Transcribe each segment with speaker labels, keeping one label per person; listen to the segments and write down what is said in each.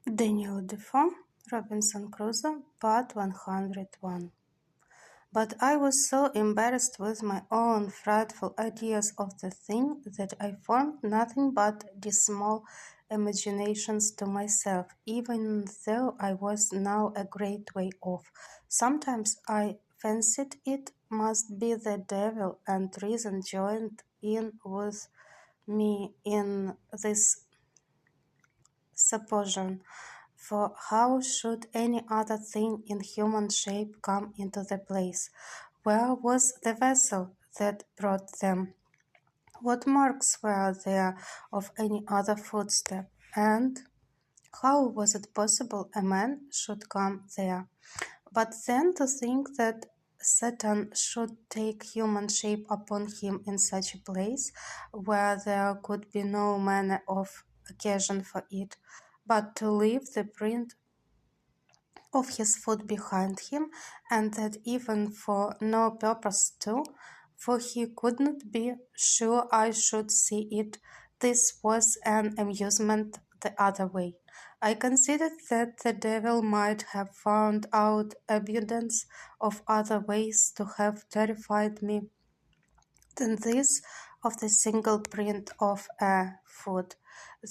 Speaker 1: Daniel Defoe, Robinson Crusoe, Part 101. But I was so embarrassed with my own frightful ideas of the thing that I formed nothing but dismal imaginations to myself, even though I was now a great way off. Sometimes I fancied it must be the devil, and reason joined in with me in this supposition. For how should any other thing in human shape come into the place? Where was the vessel that brought them? What marks were there of any other footstep? And how was it possible a man should come there? But then to think that Satan should take human shape upon him in such a place, where there could be no manner of occasion for it, but to leave the print of his foot behind him, and that even for no purpose too, for he could not be sure I should see it. This was an amusement the other way. I considered that the devil might have found out abundance of other ways to have terrified me than this of the single print of a foot,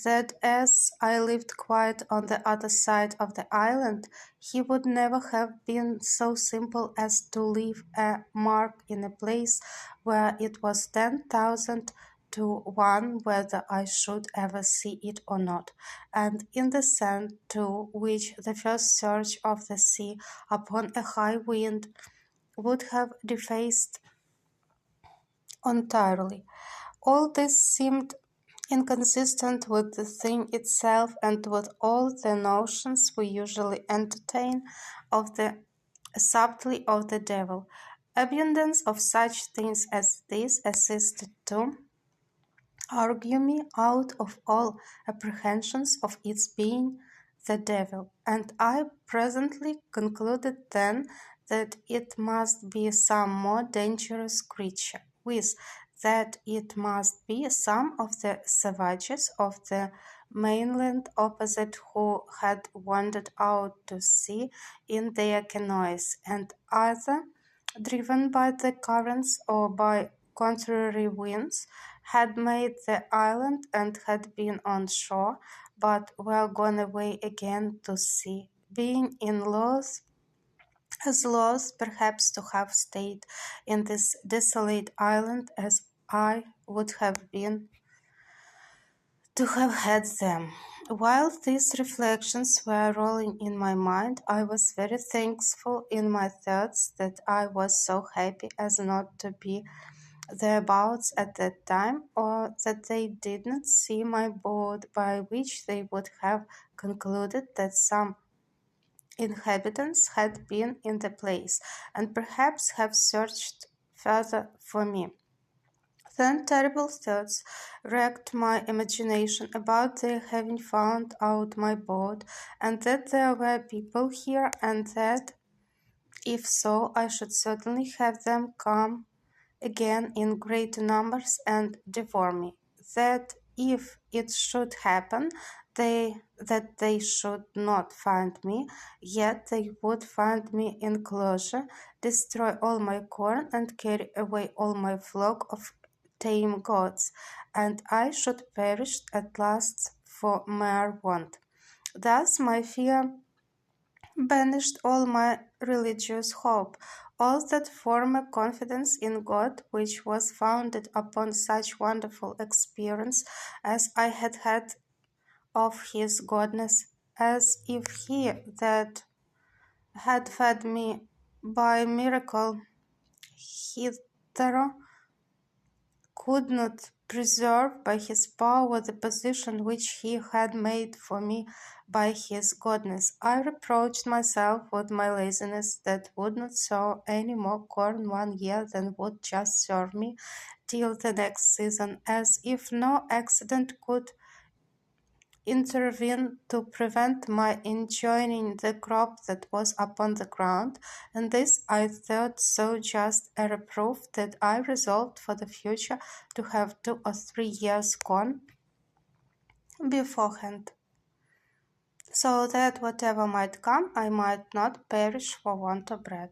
Speaker 1: that as I lived quite on the other side of the island, he would never have been so simple as to leave a mark in a place where it was 10,000 to one whether I should ever see it or not, and in the sand too, which the first surge of the sea upon a high wind would have defaced entirely. All this seemed inconsistent with the thing itself and with all the notions we usually entertain of the subtlety of the devil. Abundance of such things as this assisted to argue me out of all apprehensions of its being the devil, and I presently concluded then that it must be some more dangerous creature, with that it must be some of the savages of the mainland opposite who had wandered out to sea in their canoes, and either driven by the currents or by contrary winds, had made the island and had been on shore, but were gone away again to sea, being in loath, as loath perhaps to have stayed in this desolate island as I would have been to have had them. While these reflections were rolling in my mind, I was very thankful in my thoughts that I was so happy as not to be thereabouts at that time, or that they did not see my boat, by which they would have concluded that some inhabitants had been in the place, and perhaps have searched further for me. Then terrible thoughts racked my imagination about their having found out my boat, and that there were people here, and that, if so, I should certainly have them come again in great numbers and devour me. That if it should happen that they should not find me, yet they would find me in closure, destroy all my corn, and carry away all my flock of tame goats, and I should perish at last for mere want. Thus my fear banished all my religious hope, all that former confidence in God which was founded upon such wonderful experience as I had had of his goodness, as if he that had fed me by miracle hitherto could not preserve by his power the position which he had made for me by his goodness. I reproached myself with my laziness that would not sow any more corn one year than would just serve me till the next season, as if no accident could intervene to prevent my enjoying the crop that was upon the ground, and this I thought so just a reproof that I resolved for the future to have 2 or 3 years corn beforehand, so that whatever might come, I might not perish for want of bread.